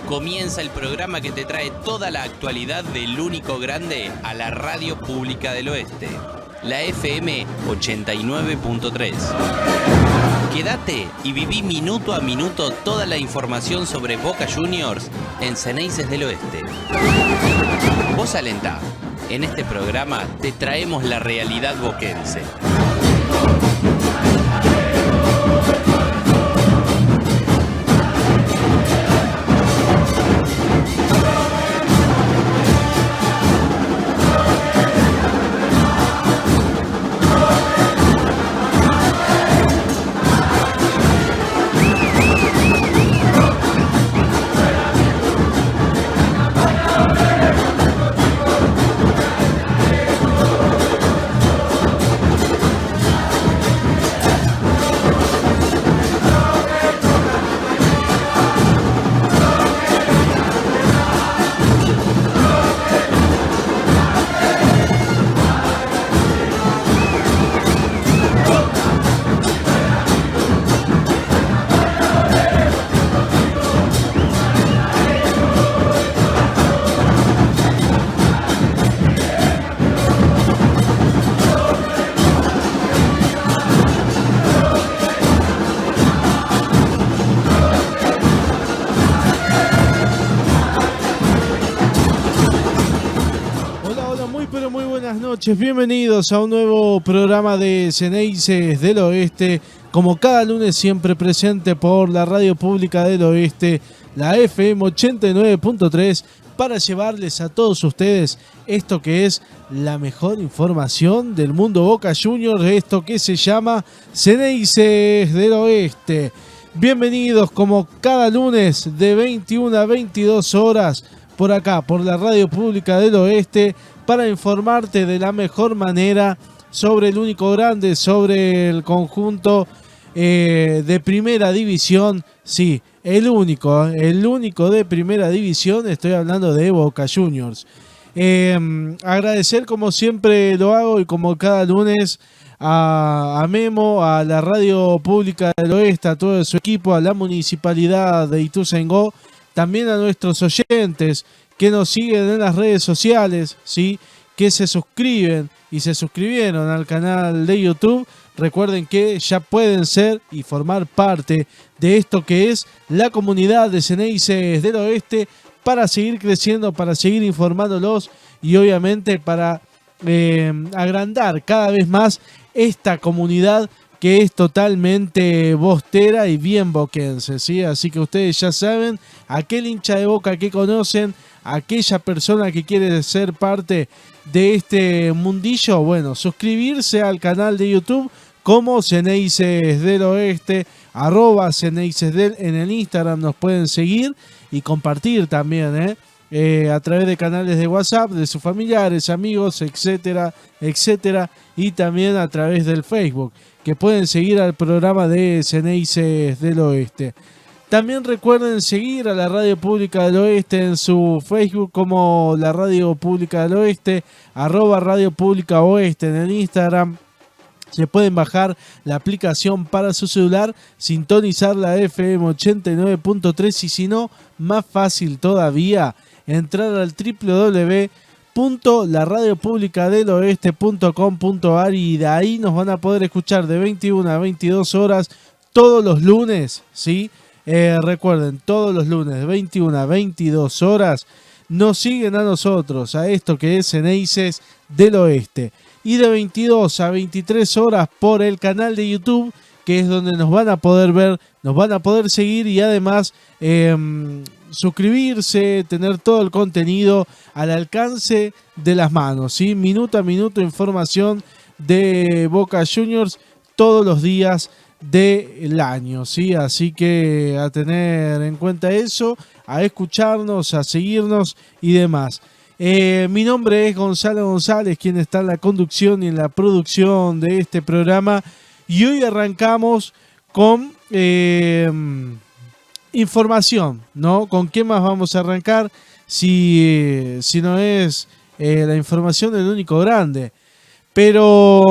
Comienza el programa que te trae toda la actualidad del único grande a la radio pública del oeste, la FM 89.3. Quédate y viví minuto a minuto toda la información sobre Boca Juniors en Xeneices del Oeste. Vos alentá, en este programa te traemos la realidad boquense. Bienvenidos a un nuevo programa de Xeneices del Oeste, como cada lunes siempre presente por la radio pública del oeste, la FM 89.3, para llevarles a todos ustedes esto que es la mejor información del mundo Boca Juniors, esto que se llama Xeneices del Oeste. Bienvenidos como cada lunes de 21 a 22 horas por acá, por la radio pública del oeste, para informarte de la mejor manera sobre el único grande, sobre el conjunto de primera división. Sí, el único de primera división, estoy hablando de Boca Juniors. Agradecer como siempre lo hago y como cada lunes a Memo, a la radio pública del oeste, a todo su equipo, a la municipalidad de Ituzaingó, también a nuestros oyentes que nos siguen en las redes sociales, ¿sí? Que se suscriben y se suscribieron al canal de YouTube. Recuerden que ya pueden ser y formar parte de esto que es la comunidad de Xeneices del Oeste, para seguir creciendo, para seguir informándolos y obviamente para agrandar cada vez más esta comunidad que es totalmente bostera y bien boquense, ¿sí? Así que ustedes ya saben, aquel hincha de Boca que conocen, aquella persona que quiere ser parte de este mundillo, bueno, suscribirse al canal de YouTube como Xeneices del Oeste, @Xeneicesdel en el Instagram, nos pueden seguir y compartir también, a través de canales de WhatsApp, de sus familiares, amigos, etcétera, etcétera, y también a través del Facebook, que pueden seguir al programa de Xeneices del Oeste. También recuerden seguir a la Radio Pública del Oeste en su Facebook como la Radio Pública del Oeste, @Radio Pública Oeste en el Instagram. Se pueden bajar la aplicación para su celular, sintonizar la FM 89.3 y si no, más fácil todavía, entrar al www.laradiopublicadeloeste.com.ar y de ahí nos van a poder escuchar de 21 a 22 horas todos los lunes, ¿sí? Recuerden, todos los lunes de 21 a 22 horas nos siguen a nosotros, a esto que es Xeneices del Oeste. Y de 22 a 23 horas por el canal de YouTube, que es donde nos van a poder ver, nos van a poder seguir y además suscribirse, tener todo el contenido al alcance de las manos, ¿sí? Minuto a minuto información de Boca Juniors todos los días del año, ¿sí? Así que a tener en cuenta eso, a escucharnos, a seguirnos y demás. Mi nombre es Gonzalo González, quien está en la conducción y en la producción de este programa, y hoy arrancamos con información, ¿no? ¿Con qué más vamos a arrancar si no es la información del único grande? Pero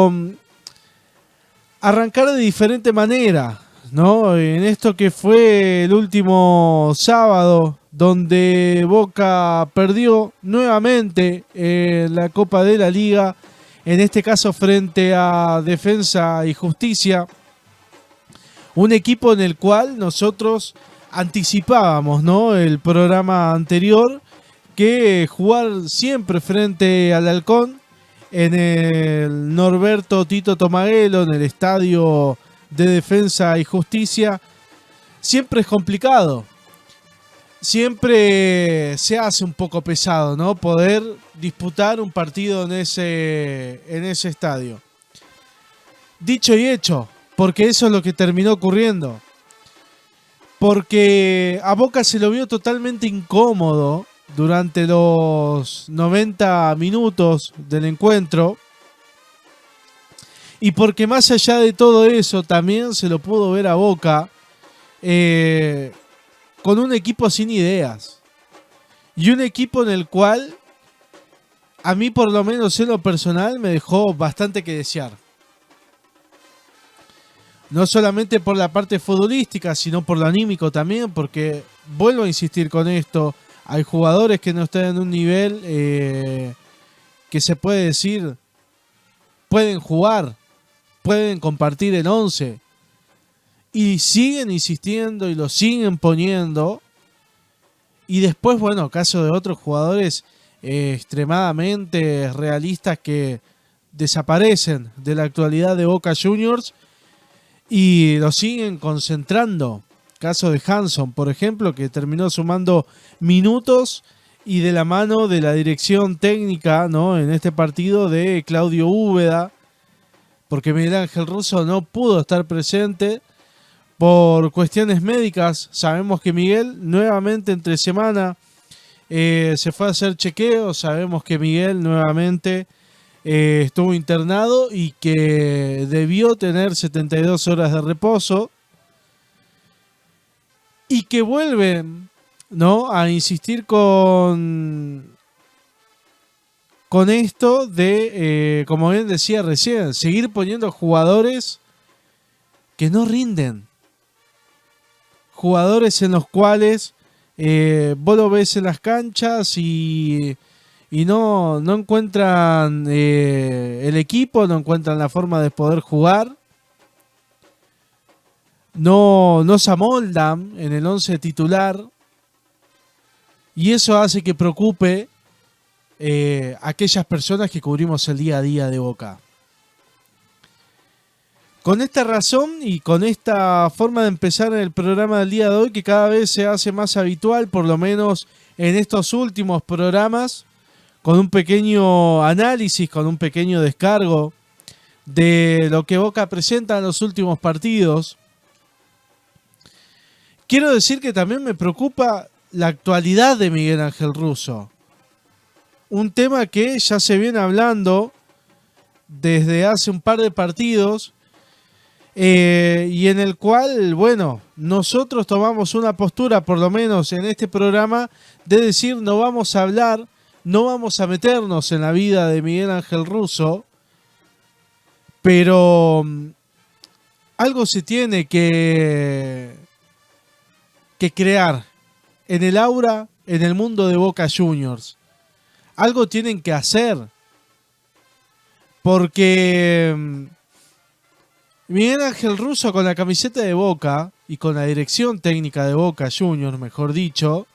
arrancar de diferente manera, ¿no? En esto que fue el último sábado donde Boca perdió nuevamente la Copa de la Liga, en este caso frente a Defensa y Justicia, un equipo en el cual nosotros anticipábamos, ¿no?, el programa anterior, que jugar siempre frente al Halcón en el Norberto Tito Tomaguelo, en el estadio de Defensa y Justicia, siempre es complicado. Siempre se hace un poco pesado, ¿no?, poder disputar un partido en ese estadio. Dicho y hecho, porque eso es lo que terminó ocurriendo. Porque a Boca se lo vio totalmente incómodo durante los 90 minutos del encuentro. Y porque más allá de todo eso, también se lo pudo ver a Boca con un equipo sin ideas. Y un equipo en el cual, a mí por lo menos en lo personal, me dejó bastante que desear. No solamente por la parte futbolística, sino por lo anímico también, porque vuelvo a insistir con esto, hay jugadores que no están en un nivel que se puede decir, pueden jugar, pueden compartir el 11, y siguen insistiendo y lo siguen poniendo. Y después, bueno, caso de otros jugadores extremadamente realistas que desaparecen de la actualidad de Boca Juniors y lo siguen concentrando. Caso de Hanson, por ejemplo, que terminó sumando minutos y de la mano de la dirección técnica, ¿no?, en este partido de Claudio Úbeda, porque Miguel Ángel Russo no pudo estar presente por cuestiones médicas. Sabemos que Miguel nuevamente entre semana se fue a hacer chequeos. Sabemos que Miguel nuevamente estuvo internado y que debió tener 72 horas de reposo. Y que vuelven, ¿no?, a insistir con esto de, como bien decía recién, seguir poniendo jugadores que no rinden. Jugadores en los cuales vos lo ves en las canchas y no encuentran el equipo, no encuentran la forma de poder jugar. No se amoldan en el 11 titular. Y eso hace que preocupe aquellas personas que cubrimos el día a día de Boca. Con esta razón y con esta forma de empezar el programa del día de hoy, que cada vez se hace más habitual, por lo menos en estos últimos programas, con un pequeño análisis, con un pequeño descargo de lo que Boca presenta en los últimos partidos. Quiero decir que también me preocupa la actualidad de Miguel Ángel Russo. Un tema que ya se viene hablando desde hace un par de partidos y en el cual, bueno, nosotros tomamos una postura, por lo menos en este programa, de decir no vamos a hablar, no vamos a meternos en la vida de Miguel Ángel Russo, pero algo se tiene que crear en el aura, en el mundo de Boca Juniors. Algo tienen que hacer, porque Miguel Ángel Russo, con la camiseta de Boca y con la dirección técnica de Boca Juniors, mejor dicho,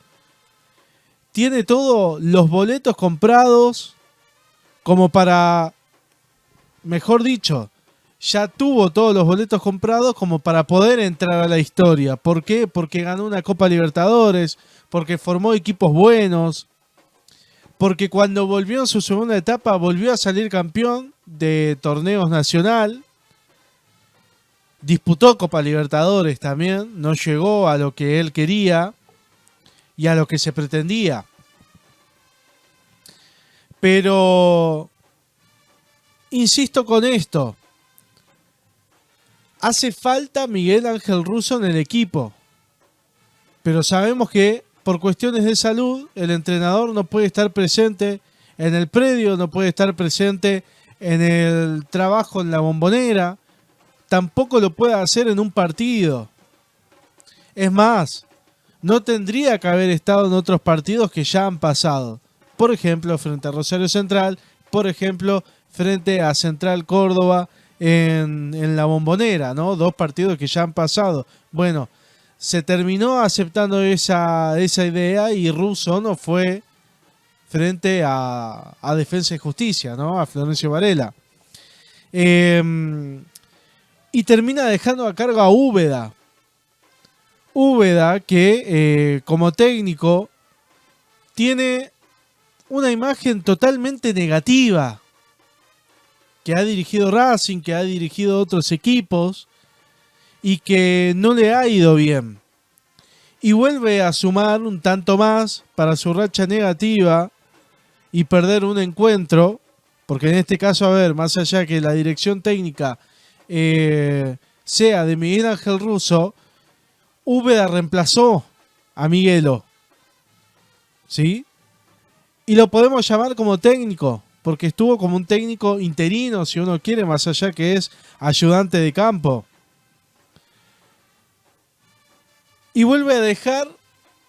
tiene todos los boletos comprados como para, mejor dicho, ya tuvo todos los boletos comprados como para poder entrar a la historia. ¿Por qué? Porque ganó una Copa Libertadores, porque formó equipos buenos, porque cuando volvió en su segunda etapa volvió a salir campeón de torneos nacional, disputó Copa Libertadores también, no llegó a lo que él quería y a lo que se pretendía. Pero insisto con esto, hace falta Miguel Ángel Russo en el equipo, pero sabemos que por cuestiones de salud el entrenador no puede estar presente en el predio, no puede estar presente en el trabajo en la Bombonera, tampoco lo puede hacer en un partido. Es más, no tendría que haber estado en otros partidos que ya han pasado. Por ejemplo, frente a Rosario Central, por ejemplo, frente a Central Córdoba en la Bombonera, ¿no? 2 partidos que ya han pasado. Bueno, se terminó aceptando esa idea y Russo no fue frente a Defensa y Justicia, ¿no? A Florencio Varela. Y termina dejando a cargo a Úbeda. Úbeda que como técnico tiene una imagen totalmente negativa. Que ha dirigido Racing, que ha dirigido otros equipos y que no le ha ido bien. Y vuelve a sumar un tanto más para su racha negativa y perder un encuentro, porque en este caso, a ver, más allá que la dirección técnica sea de Miguel Ángel Russo, Úbeda reemplazó a Miguelo, ¿sí? Y lo podemos llamar como técnico, porque estuvo como un técnico interino, si uno quiere, más allá que es ayudante de campo. Y vuelve a dejar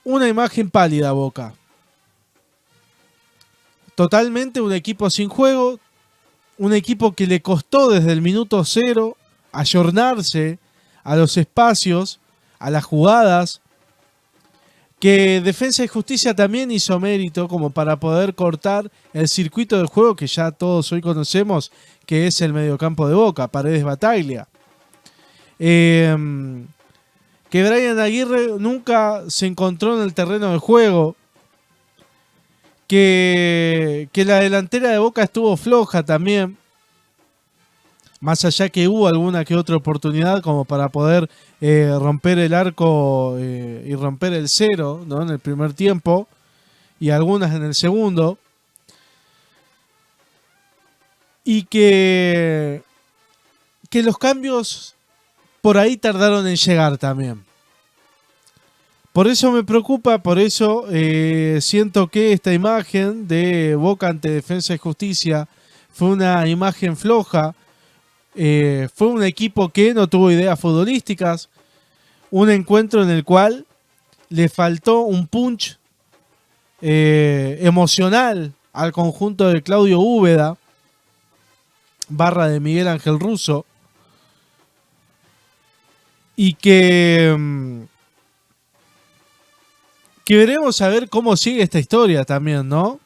una imagen pálida a Boca. Totalmente un equipo sin juego, un equipo que le costó desde el minuto 0 ayornarse a los espacios, a las jugadas, que Defensa y Justicia también hizo mérito como para poder cortar el circuito del juego que ya todos hoy conocemos, que es el mediocampo de Boca, Paredes Bataglia. Que Brian Aguirre nunca se encontró en el terreno de juego, que la delantera de Boca estuvo floja también, más allá que hubo alguna que otra oportunidad como para poder romper el arco y romper el 0, ¿no? En el primer tiempo y algunas en el segundo, y que los cambios por ahí tardaron en llegar también. Por eso me preocupa, por eso siento que esta imagen de Boca ante Defensa y Justicia fue una imagen floja. Fue un equipo que no tuvo ideas futbolísticas, un encuentro en el cual le faltó un punch emocional al conjunto de Claudio Úbeda, barra de Miguel Ángel Russo, y que veremos a ver cómo sigue esta historia también, ¿no?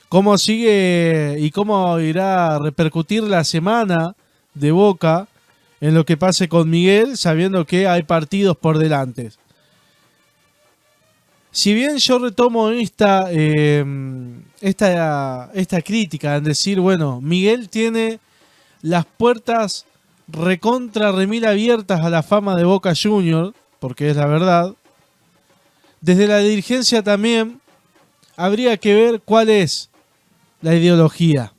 Cómo sigue y cómo irá a repercutir la semana de Boca en lo que pase con Miguel, sabiendo que hay partidos por delante. Si bien yo retomo esta crítica en decir, bueno, Miguel tiene las puertas recontra remil abiertas a la fama de Boca Juniors, porque es la verdad, desde la dirigencia también habría que ver cuál es la ideología.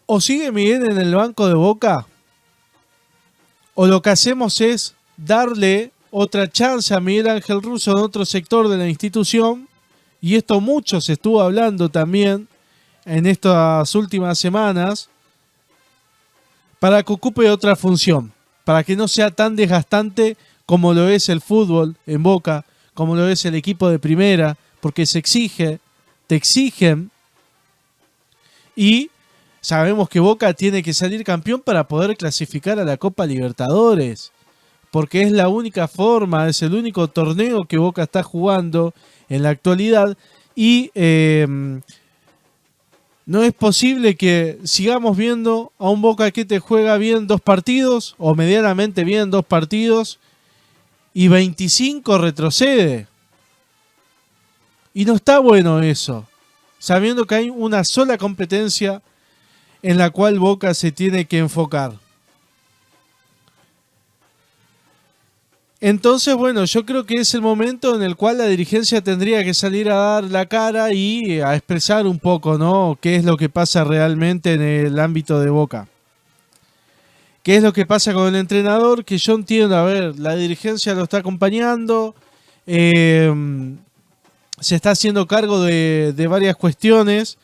O sigue Miguel en el banco de Boca, o lo que hacemos es darle otra chance a Miguel Ángel Russo en otro sector de la institución, y esto mucho se estuvo hablando también en estas últimas semanas, para que ocupe otra función, para que no sea tan desgastante como lo es el fútbol en Boca, como lo es el equipo de primera, porque se exige, te exigen, y sabemos que Boca tiene que salir campeón para poder clasificar a la Copa Libertadores, porque es la única forma, es el único torneo que Boca está jugando en la actualidad, y no es posible que sigamos viendo a un Boca que te juega bien 2 partidos, o medianamente bien 2 partidos, y 25 retrocede. Y no está bueno eso, sabiendo que hay una sola competencia en la cual Boca se tiene que enfocar. Entonces, bueno, yo creo que es el momento en el cual la dirigencia tendría que salir a dar la cara y a expresar un poco, ¿no?, qué es lo que pasa realmente en el ámbito de Boca. ¿Qué es lo que pasa con el entrenador? Que yo entiendo, a ver, la dirigencia lo está acompañando, se está haciendo cargo de varias cuestiones,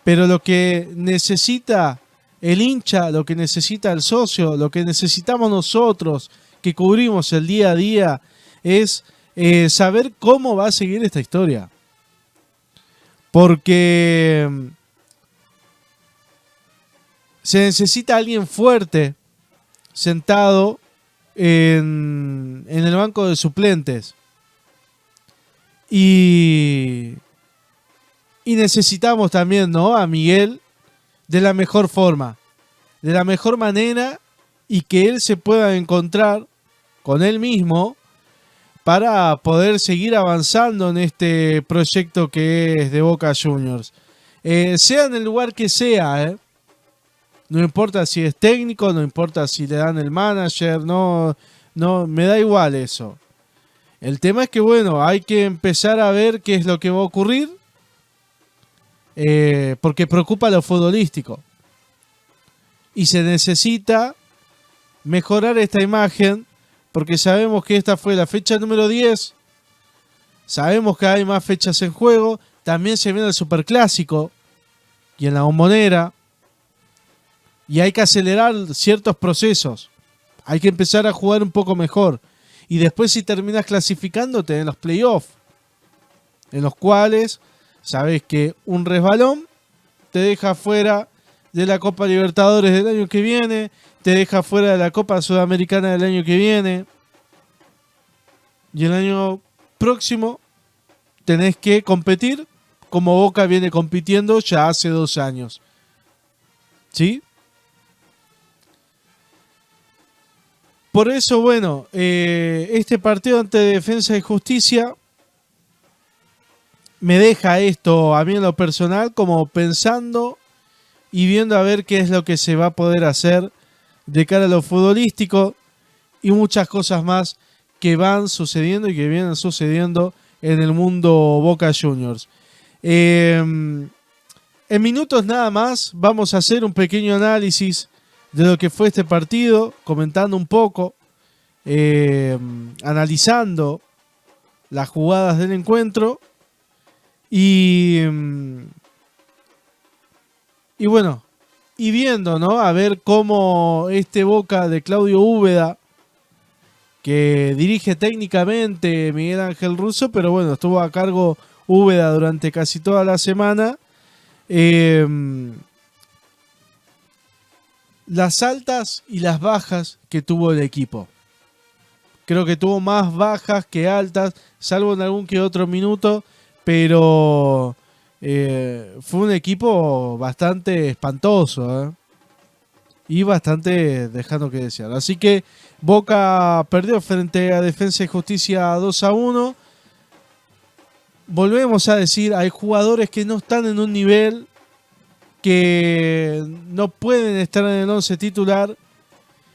pero lo que necesita el hincha, lo que necesita el socio, lo que necesitamos nosotros, que cubrimos el día a día es saber cómo va a seguir esta historia. Porque se necesita alguien fuerte sentado en el banco de suplentes. Y necesitamos también, ¿no?, a Miguel de la mejor forma, de la mejor manera, y que él se pueda encontrar con él mismo para poder seguir avanzando en este proyecto que es de Boca Juniors. Sea en el lugar que sea, no importa si es técnico, no importa si le dan el manager, no, me da igual eso. El tema es que, bueno, hay que empezar a ver qué es lo que va a ocurrir, porque preocupa lo futbolístico. Y se necesita mejorar esta imagen, porque sabemos que esta fue la fecha número 10. Sabemos que hay más fechas en juego. También se viene el Superclásico y en la Bombonera. Y hay que acelerar ciertos procesos. Hay que empezar a jugar un poco mejor. Y después, si terminas clasificándote en los playoffs, en los cuales sabes que un resbalón te deja fuera de la Copa Libertadores del año que viene, te deja fuera de la Copa Sudamericana del año que viene, y el año próximo tenés que competir como Boca viene compitiendo ya hace 2 años. ¿Sí? Por eso, bueno, este partido ante Defensa y Justicia me deja esto a mí en lo personal como pensando y viendo a ver qué es lo que se va a poder hacer de cara a lo futbolístico y muchas cosas más que van sucediendo y que vienen sucediendo en el mundo Boca Juniors. En minutos nada más vamos a hacer un pequeño análisis de lo que fue este partido, comentando un poco, analizando las jugadas del encuentro y bueno, y viendo, ¿no?, a ver cómo este Boca de Claudio Úbeda, que dirige técnicamente Miguel Ángel Russo, pero bueno, estuvo a cargo Úbeda durante casi toda la semana, las altas y las bajas que tuvo el equipo. Creo que tuvo más bajas que altas, salvo en algún que otro minuto, pero fue un equipo bastante espantoso, y bastante dejando que desear. Así que Boca perdió frente a Defensa y Justicia 2-1. Volvemos a decir, hay jugadores que no están en un nivel, que no pueden estar en el 11 titular,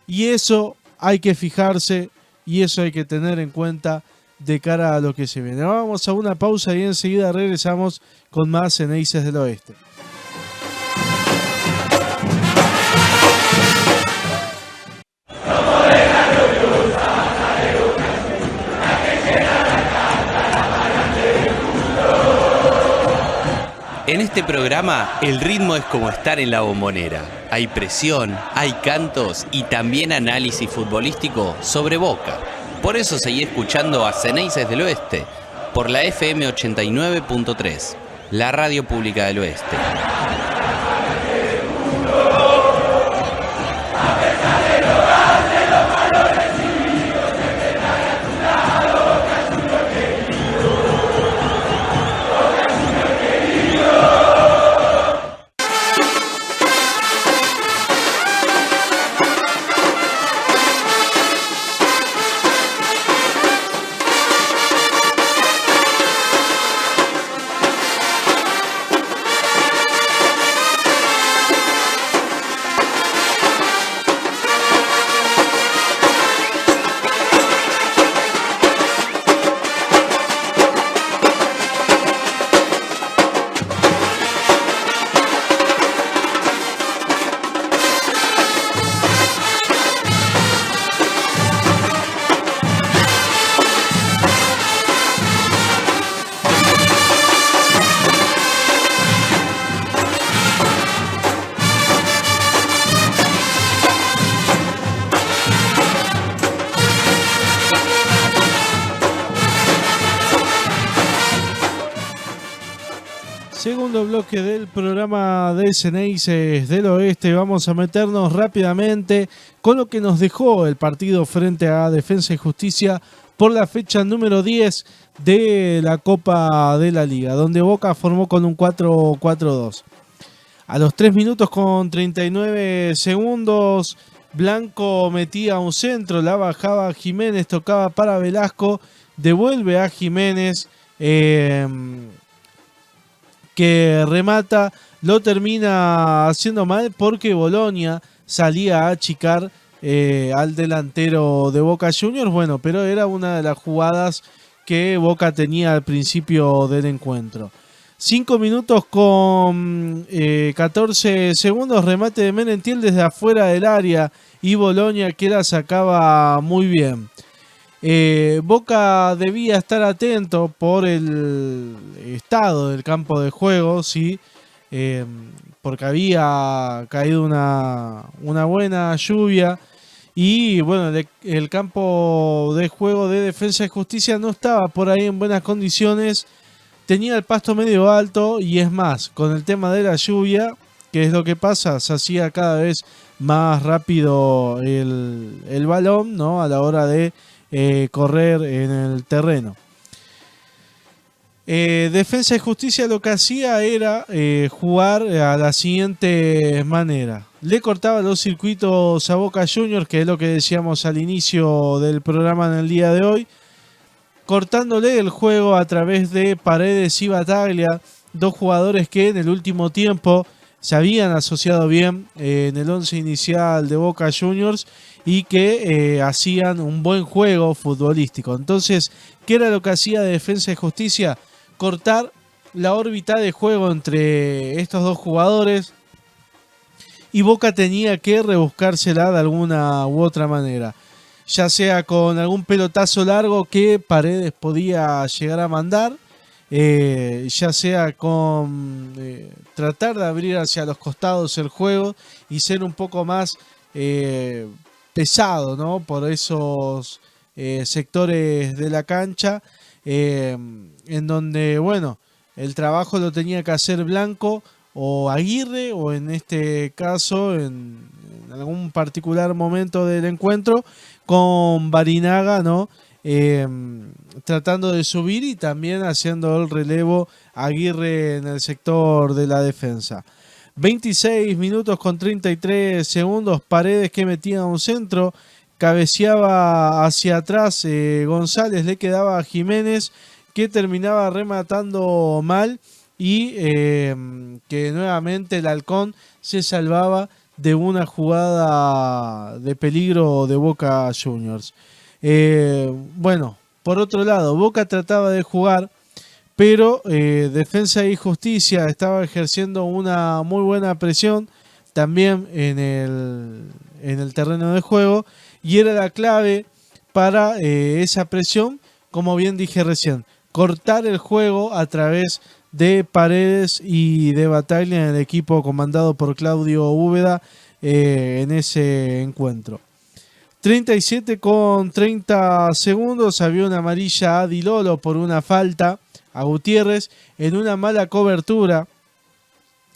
y eso hay que fijarse y eso hay que tener en cuenta de cara a lo que se viene. Vamos a una pausa y enseguida regresamos con más Ceneices del Oeste. En este programa, el ritmo es como estar en la Bombonera. Hay presión, hay cantos y también análisis futbolístico sobre Boca. Por eso seguí escuchando a Ceneices del Oeste por la FM 89.3, la radio pública del Oeste. segundo bloque del programa de Xeneises del Oeste. Vamos a meternos rápidamente con lo que nos dejó el partido frente a Defensa y Justicia por la fecha número 10 de la Copa de la Liga, donde Boca formó con un 4-4-2. A los 3 minutos con 39 segundos, Blanco metía un centro, la bajaba Jiménez, tocaba para Velasco, devuelve a Jiménez, que remata, lo termina haciendo mal porque Bolonia salía a achicar al delantero de Boca Juniors. Bueno, pero era una de las jugadas que Boca tenía al principio del encuentro. 5 minutos con 14 segundos, remate de Merentiel desde afuera del área y Bolonia que la sacaba muy bien. Boca debía estar atento por el estado del campo de juego, ¿sí? Porque había caído una buena lluvia y bueno, el campo de juego de Defensa y Justicia no estaba por ahí en buenas condiciones, tenía el pasto medio alto y es más, con el tema de la lluvia, ¿qué es lo que pasa? Se hacía cada vez más rápido el balón, ¿no? A la hora de correr en el terreno. Defensa y Justicia lo que hacía era jugar a la siguiente manera. Le cortaba los circuitos a Boca Juniors, que es lo que decíamos al inicio del programa en el día de hoy, cortándole el juego a través de Paredes y Bataglia, dos jugadores que en el último tiempo se habían asociado bien en el once inicial de Boca Juniors y que hacían un buen juego futbolístico. Entonces, ¿qué era lo que hacía Defensa y Justicia? Cortar la órbita de juego entre estos dos jugadores y Boca tenía que rebuscársela de alguna u otra manera, ya sea con algún pelotazo largo que Paredes podía llegar a mandar, ya sea con tratar de abrir hacia los costados el juego y ser un poco más pesado, ¿no? Por esos sectores de la cancha, en donde, bueno, el trabajo lo tenía que hacer Blanco o Aguirre, o en este caso, en algún particular momento del encuentro, con Barinaga, ¿no? Tratando de subir y también haciendo el relevo Aguirre en el sector de la defensa. 26 minutos con 33 segundos, Paredes que metía un centro, cabeceaba hacia atrás González, le quedaba a Jiménez que terminaba rematando mal y que nuevamente el Halcón se salvaba de una jugada de peligro de Boca Juniors. Bueno, por otro lado, Boca trataba de jugar, pero Defensa y Justicia estaba ejerciendo una muy buena presión también en el terreno de juego y era la clave para esa presión, como bien dije recién, cortar el juego a través de Paredes y de Bataglia en el equipo comandado por Claudio Úbeda en ese encuentro. 37 con 30 segundos, había una amarilla a Di Lolo por una falta a Gutiérrez en una mala cobertura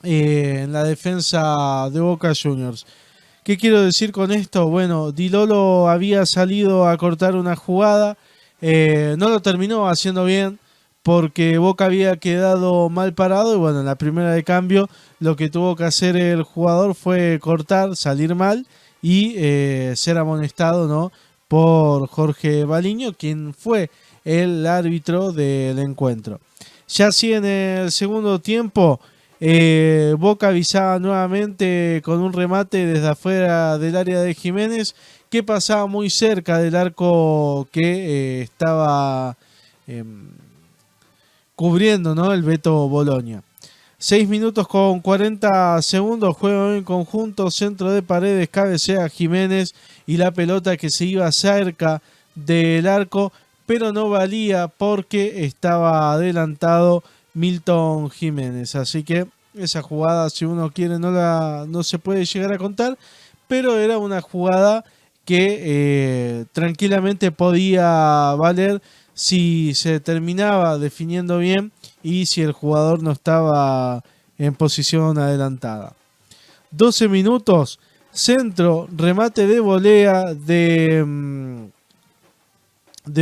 en la defensa de Boca Juniors. ¿Qué quiero decir con esto? Bueno, Di Lolo había salido a cortar una jugada, no lo terminó haciendo bien porque Boca había quedado mal parado y bueno, en la primera de cambio lo que tuvo que hacer el jugador fue cortar, salir mal y ser amonestado, ¿no? Por Jorge Baliño, quien fue el árbitro del encuentro. Ya así en el segundo tiempo, Boca avisaba nuevamente con un remate desde afuera del área de Jiménez, que pasaba muy cerca del arco que estaba cubriendo, ¿no? El Beto Bolonia. 6 minutos con 40 segundos, juego en conjunto, centro de Paredes, cabecea Jiménez y la pelota que se iba cerca del arco, pero no valía porque estaba adelantado Milton Jiménez. Así que esa jugada, si uno quiere, no se puede llegar a contar, pero era una jugada que tranquilamente podía valer si se terminaba definiendo bien y si el jugador no estaba en posición adelantada. 12 minutos, centro, remate de volea de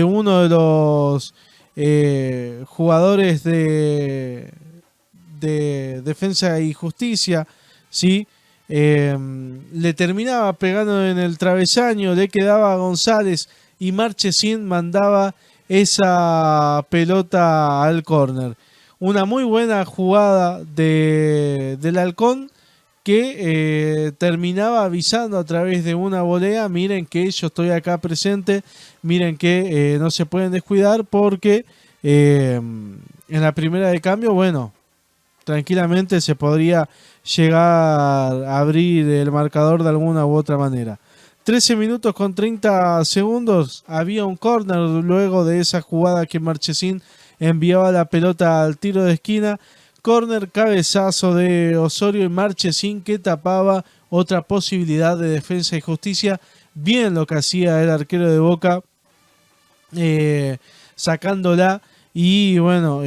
uno de los jugadores de Defensa y Justicia, ¿sí? Le terminaba pegando en el travesaño, le quedaba a González y Marchesín mandaba esa pelota al córner. Una muy buena jugada del Halcón que terminaba avisando a través de una volea: miren que yo estoy acá presente, miren que no se pueden descuidar porque en la primera de cambio, bueno, tranquilamente se podría llegar a abrir el marcador de alguna u otra manera. 13 minutos con 30 segundos, había un córner luego de esa jugada que Marchesín enviaba la pelota al tiro de esquina. Córner, cabezazo de Osorio y Marchesín que tapaba otra posibilidad de Defensa y Justicia. Bien lo que hacía el arquero de Boca, sacándola y bueno,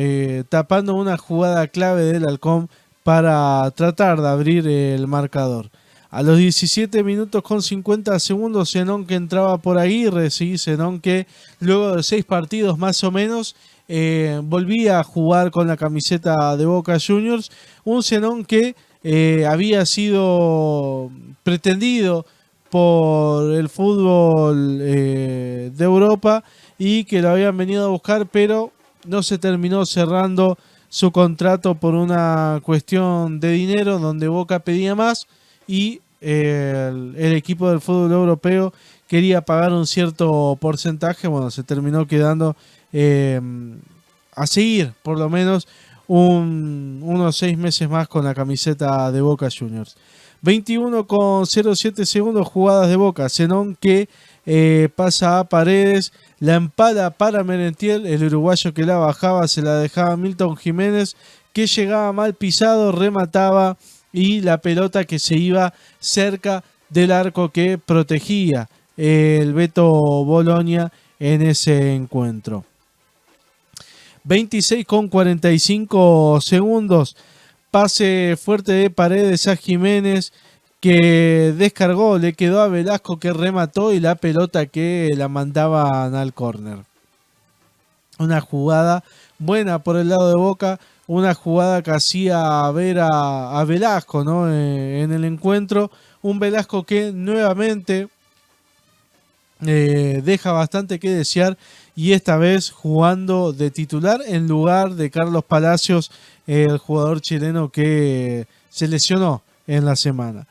tapando una jugada clave del Halcón para tratar de abrir el marcador. A los 17 minutos con 50 segundos, Zenón que entraba por Aguirre, sí, Zenón que luego de 6 partidos más o menos volvía a jugar con la camiseta de Boca Juniors. Un Zenón que había sido pretendido por el fútbol de Europa y que lo habían venido a buscar, pero no se terminó cerrando su contrato por una cuestión de dinero, donde Boca pedía más y el equipo del fútbol europeo quería pagar un cierto porcentaje. Bueno, se terminó quedando a seguir por lo menos unos 6 meses más con la camiseta de Boca Juniors. 21 con 07 segundos, jugadas de Boca. Zenón que pasa a Paredes, la empala para Merentiel, el uruguayo que la bajaba se la dejaba Milton Jiménez, que llegaba mal pisado, remataba y la pelota que se iba cerca del arco que protegía el Beto Bologna en ese encuentro. 26 con 45 segundos, pase fuerte de Paredes a Jiménez, que descargó, le quedó a Velasco que remató y la pelota que la mandaban al córner. Una jugada buena por el lado de Boca, una jugada que hacía ver a Velasco, ¿no? En el encuentro, un Velasco que nuevamente deja bastante que desear y esta vez jugando de titular en lugar de Carlos Palacios, el jugador chileno que se lesionó en la semana.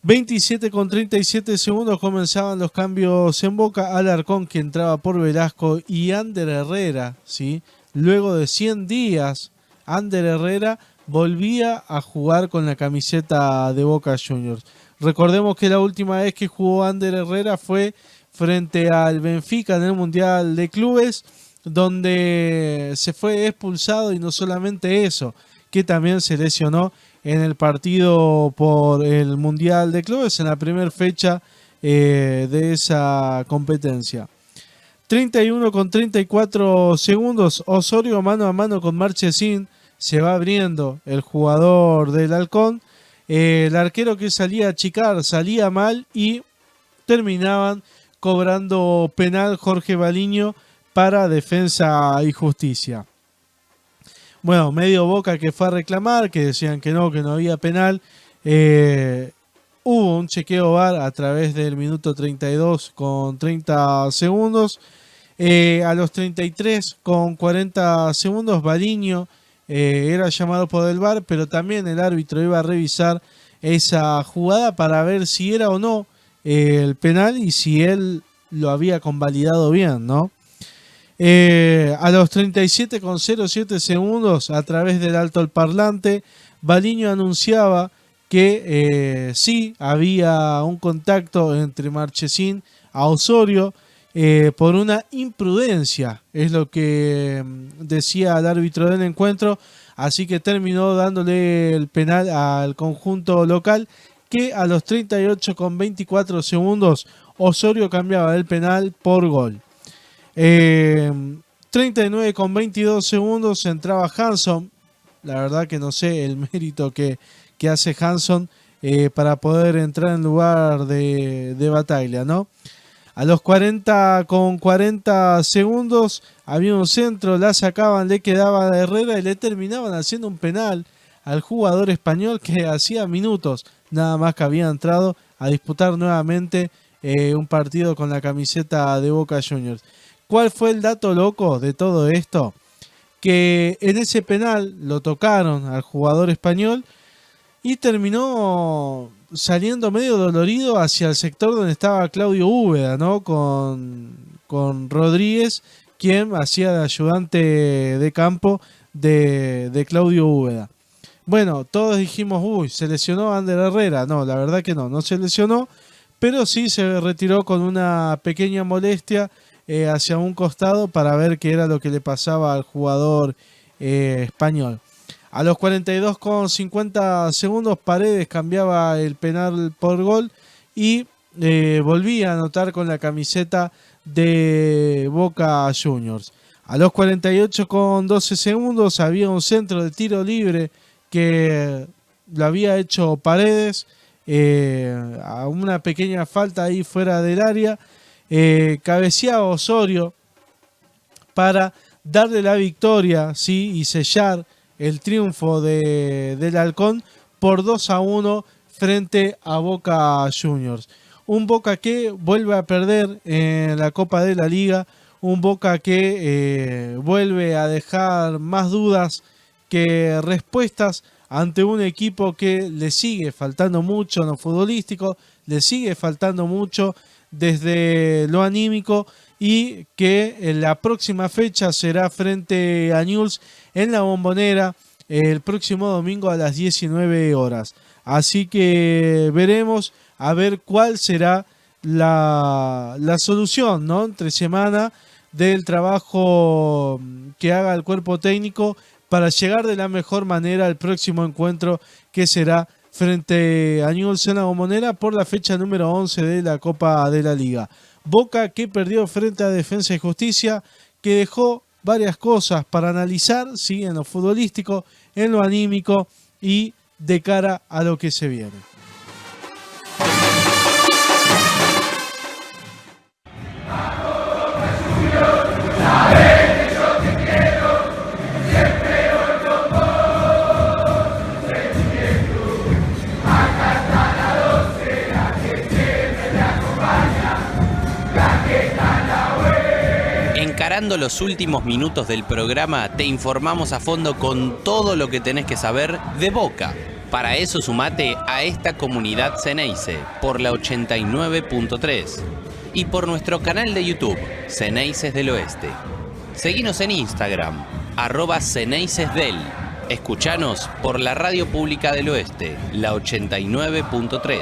27 con 37 segundos comenzaban los cambios en Boca. Alarcón que entraba por Velasco y Ander Herrera, ¿sí? Luego de 100 días, Ander Herrera volvía a jugar con la camiseta de Boca Juniors. Recordemos que la última vez que jugó Ander Herrera fue frente al Benfica en el Mundial de Clubes, donde se fue expulsado y no solamente eso, que también se lesionó en el partido por el Mundial de Clubes en la primera fecha de esa competencia. 31 con 34 segundos, Osorio mano a mano con Marchesín, se va abriendo el jugador del Halcón, el arquero que salía a achicar salía mal y terminaban cobrando penal Jorge Baliño para Defensa y Justicia. Bueno, medio Boca que fue a reclamar, que decían que no había penal. Hubo un chequeo VAR a través del minuto 32 con 30 segundos. A los 33 con 40 segundos, Baliño era llamado por el VAR, pero también el árbitro iba a revisar esa jugada para ver si era o no el penal y si él lo había convalidado bien, ¿no? A los 37 con 07 segundos, a través del altoparlante, Baliño anunciaba que sí había un contacto entre Marchesín a Osorio por una imprudencia, es lo que decía el árbitro del encuentro, así que terminó dándole el penal al conjunto local, que a los 38 con 24 segundos Osorio cambiaba el penal por gol. 39 con 22 segundos entraba Hanson. La verdad que no sé el mérito que hace Hanson para poder entrar en lugar de Bataglia, ¿no? A los 40 con 40 segundos había un centro, la sacaban, le quedaba a Herrera y le terminaban haciendo un penal al jugador español que hacía minutos nada más que había entrado a disputar nuevamente un partido con la camiseta de Boca Juniors. ¿Cuál fue el dato loco de todo esto? Que en ese penal lo tocaron al jugador español y terminó saliendo medio dolorido hacia el sector donde estaba Claudio Úbeda, ¿no? Con Rodríguez, quien hacía de ayudante de campo de Claudio Úbeda. Bueno, todos dijimos, uy, ¿se lesionó Ander Herrera? No, la verdad que no se lesionó, pero sí se retiró con una pequeña molestia hacia un costado para ver qué era lo que le pasaba al jugador español. A los 42 con 50 segundos Paredes cambiaba el penal por gol y volvía a anotar con la camiseta de Boca Juniors. A los 48 con 12 segundos había un centro de tiro libre que lo había hecho Paredes, a una pequeña falta ahí fuera del área. Cabeceaba Osorio para darle la victoria, ¿sí? Y sellar el triunfo del Halcón por 2-1 frente a Boca Juniors. Un Boca que vuelve a perder en la Copa de la Liga, un Boca que vuelve a dejar más dudas que respuestas ante un equipo que le sigue faltando mucho en lo futbolístico, le sigue faltando mucho desde lo anímico y que en la próxima fecha será frente a Newell's en la Bombonera el próximo domingo a las 19 horas. Así que veremos a ver cuál será la solución, ¿no? Entre semana del trabajo que haga el cuerpo técnico para llegar de la mejor manera al próximo encuentro que será frente a Newell's en la Bombonera por la fecha número 11 de la Copa de la Liga. Boca que perdió frente a Defensa y Justicia, que dejó varias cosas para analizar, ¿sí? En lo futbolístico, en lo anímico y de cara a lo que se viene. Encarando los últimos minutos del programa, te informamos a fondo con todo lo que tenés que saber de Boca. Para eso sumate a esta comunidad Ceneice por la 89.3 y por nuestro canal de YouTube, Ceneices del Oeste. Seguinos en Instagram, @CeneicesDel. Escuchanos por la Radio Pública del Oeste, la 89.3.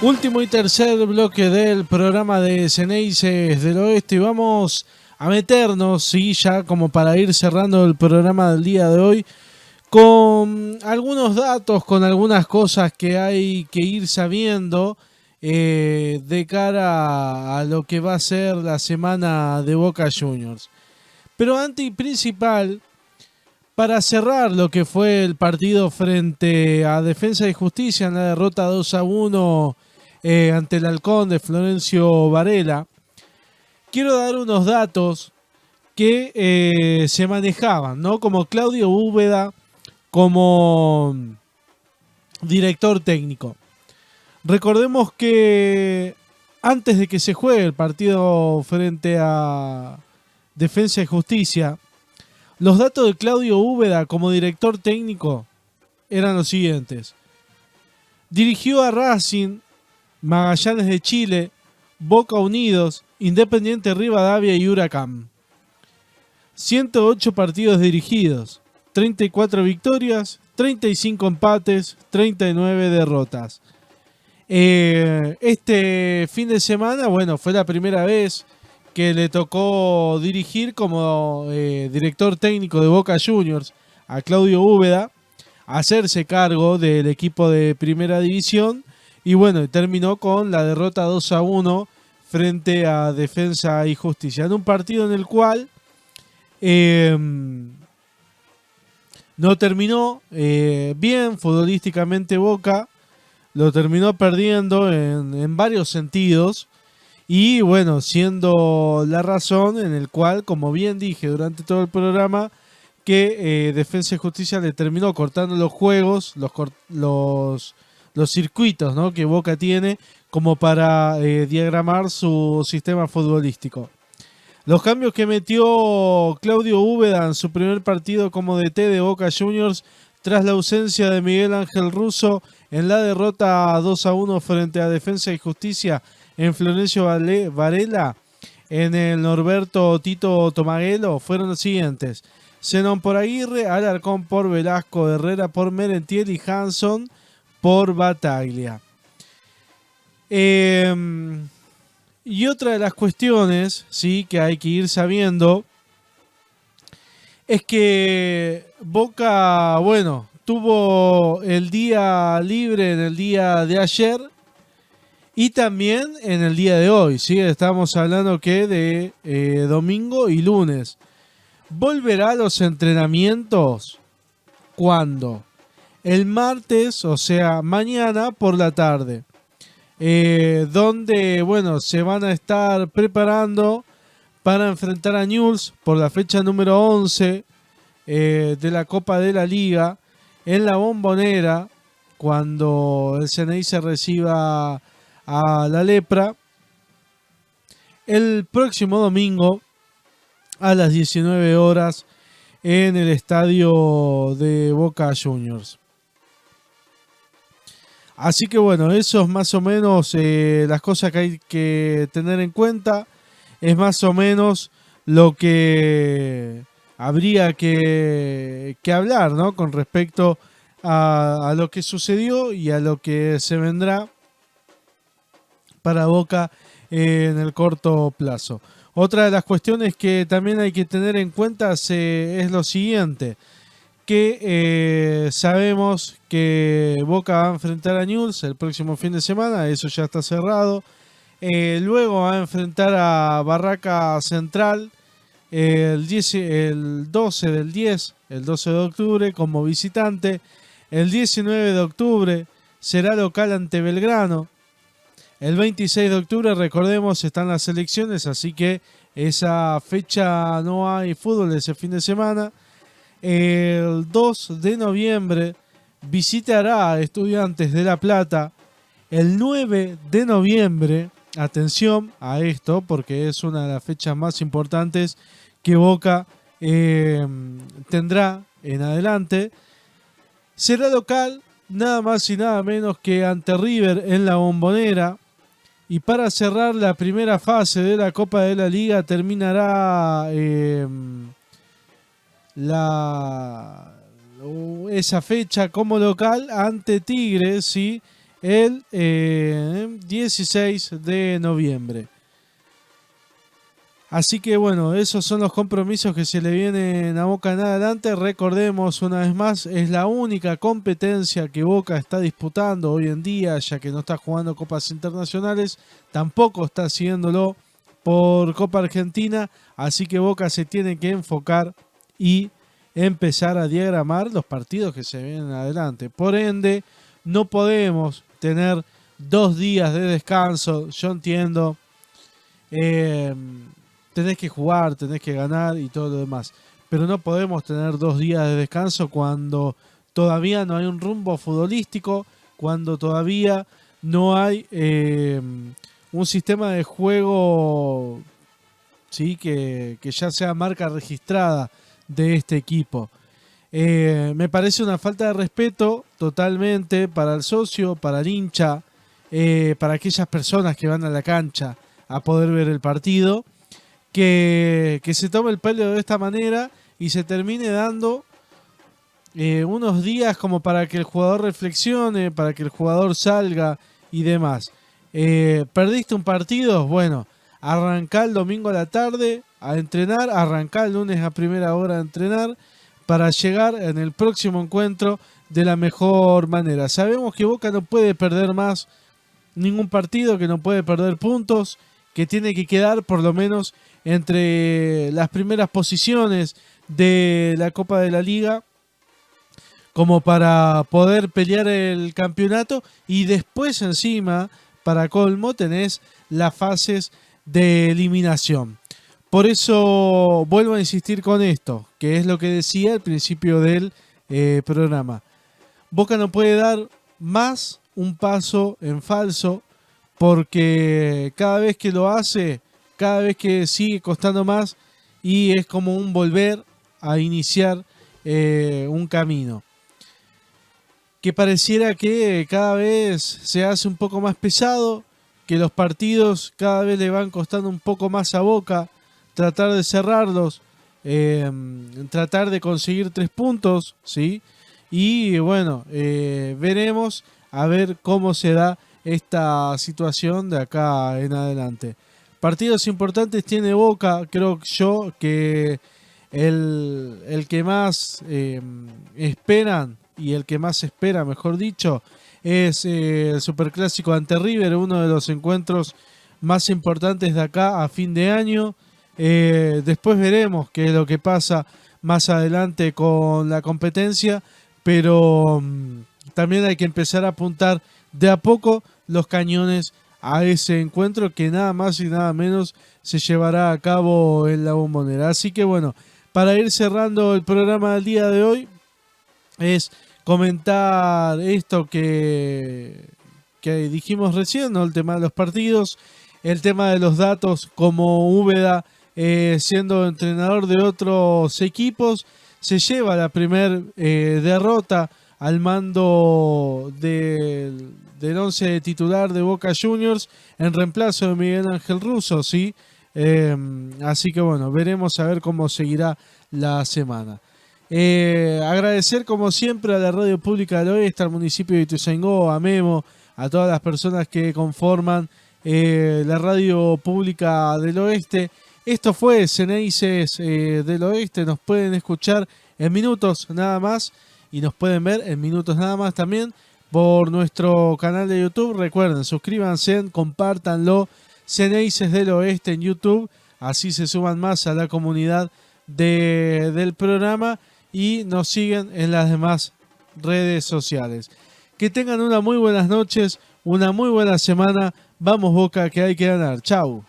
Último y tercer bloque del programa de Xeneises del Oeste y vamos a meternos, sí, ya como para ir cerrando el programa del día de hoy, con algunos datos, con algunas cosas que hay que ir sabiendo de cara a lo que va a ser la semana de Boca Juniors. Pero antes y principal, para cerrar lo que fue el partido frente a Defensa y Justicia en la derrota 2-1 ante el Halcón de Florencio Varela, quiero dar unos datos que se manejaban, ¿no? Como Claudio Úbeda como director técnico. Recordemos que antes de que se juegue el partido frente a Defensa y Justicia, los datos de Claudio Úbeda como director técnico eran los siguientes. Dirigió a Racing, Magallanes de Chile, Boca Unidos, Independiente Rivadavia y Huracán. 108 partidos dirigidos, 34 victorias, 35 empates, 39 derrotas. Este fin de semana, bueno, fue la primera vez que le tocó dirigir como director técnico de Boca Juniors a Claudio Úbeda, hacerse cargo del equipo de primera división y bueno, terminó con la derrota 2-1 frente a Defensa y Justicia, en un partido en el cual no terminó bien futbolísticamente Boca, lo terminó perdiendo en varios sentidos. Y bueno, siendo la razón en el cual, como bien dije durante todo el programa, que Defensa y Justicia le terminó cortando los juegos, los circuitos, ¿no?, que Boca tiene como para diagramar su sistema futbolístico. Los cambios que metió Claudio Úbeda en su primer partido como DT de Boca Juniors tras la ausencia de Miguel Ángel Russo en la derrota 2-1 frente a Defensa y Justicia en Florencio Varela, en el Norberto Tito Tomaguelo, fueron los siguientes: Zenón por Aguirre, Alarcón por Velasco, Herrera por Merentiel y Hanson por Bataglia. Y otra de las cuestiones, sí, que hay que ir sabiendo es que Boca, bueno, tuvo el día libre en el día de ayer y también en el día de hoy, ¿sí? Estamos hablando que de domingo y lunes. ¿Volverá a los entrenamientos? ¿Cuándo? El martes, o sea, mañana por la tarde. Donde, bueno, se van a estar preparando para enfrentar a Newell's por la fecha número 11 de la Copa de la Liga en la Bombonera, cuando el CNI se reciba a la Lepra el próximo domingo a las 19 horas en el estadio de Boca Juniors. Así que bueno, eso es más o menos las cosas que hay que tener en cuenta. Es más o menos lo que habría que hablar, ¿no?, con respecto a lo que sucedió y a lo que se vendrá para Boca en el corto plazo. Otra de las cuestiones que también hay que tener en cuenta es lo siguiente, que sabemos que Boca va a enfrentar a Newell's el próximo fin de semana, eso ya está cerrado. Luego va a enfrentar a Barraca Central el 12 del 10, el 12 de octubre como visitante. El 19 de octubre será local ante Belgrano. El 26 de octubre, recordemos, están las elecciones, así que esa fecha no hay fútbol ese fin de semana. El 2 de noviembre visitará a Estudiantes de La Plata. El 9 de noviembre, atención a esto porque es una de las fechas más importantes que Boca tendrá en adelante, será local nada más y nada menos que ante River en la Bombonera. Y para cerrar la primera fase de la Copa de la Liga terminará esa fecha como local ante Tigres, ¿sí?, el 16 de noviembre. Así que bueno, esos son los compromisos que se le vienen a Boca en adelante. Recordemos una vez más, es la única competencia que Boca está disputando hoy en día, ya que no está jugando copas internacionales, tampoco está haciéndolo por Copa Argentina, así que Boca se tiene que enfocar y empezar a diagramar los partidos que se vienen adelante. Por ende, no podemos tener 2 días de descanso. Yo entiendo, tenés que jugar, tenés que ganar y todo lo demás, pero no podemos tener 2 días de descanso cuando todavía no hay un rumbo futbolístico, cuando todavía no hay un sistema de juego, ¿sí? que ya sea marca registrada de este equipo. Me parece una falta de respeto totalmente para el socio, para el hincha, para aquellas personas que van a la cancha a poder ver el partido, que se tome el pelo de esta manera y se termine dando unos días como para que el jugador reflexione, para que el jugador salga y demás. ¿Perdiste un partido? Bueno, arrancá el domingo a la tarde a entrenar, arrancá el lunes a primera hora a entrenar para llegar en el próximo encuentro de la mejor manera. Sabemos que Boca no puede perder más ningún partido, que no puede perder puntos, que tiene que quedar por lo menos entre las primeras posiciones de la Copa de la Liga como para poder pelear el campeonato, y después encima, para colmo, tenés las fases de eliminación. Por eso vuelvo a insistir con esto, que es lo que decía al principio del programa. Boca no puede dar más un paso en falso, porque cada vez que lo hace, cada vez que sigue costando más, y es como un volver a iniciar un camino que pareciera que cada vez se hace un poco más pesado, que los partidos cada vez le van costando un poco más a Boca, tratar de cerrarlos, tratar de conseguir 3 puntos, ¿sí? Y bueno, veremos a ver cómo se da esta situación de acá en adelante. Partidos importantes tiene Boca, creo yo que el que más esperan, y el que más espera, mejor dicho, es el Superclásico ante River, uno de los encuentros más importantes de acá a fin de año. Después veremos qué es lo que pasa más adelante con la competencia, pero también hay que empezar a apuntar de a poco los cañones a ese encuentro que nada más y nada menos se llevará a cabo en la Bombonera. Así que bueno, para ir cerrando el programa del día de hoy, es comentar esto que dijimos recién, ¿no? El tema de los partidos, el tema de los datos, como Úbeda, siendo entrenador de otros equipos, se lleva la primer derrota al mando del 11 titular de Boca Juniors en reemplazo de Miguel Ángel Russo, ¿sí? Así que bueno, veremos a ver cómo seguirá la semana. Agradecer como siempre a la Radio Pública del Oeste, al municipio de Ituzaingó, a Memo, a todas las personas que conforman la Radio Pública del Oeste. Esto fue Ceneices del Oeste. Nos pueden escuchar en minutos nada más y nos pueden ver en minutos nada más también por nuestro canal de YouTube. Recuerden, suscríbanse, compártanlo, Ceneices del Oeste en YouTube, así se suman más a la comunidad del programa y nos siguen en las demás redes sociales. Que tengan una muy buenas noches, una muy buena semana. Vamos Boca, que hay que ganar. Chau.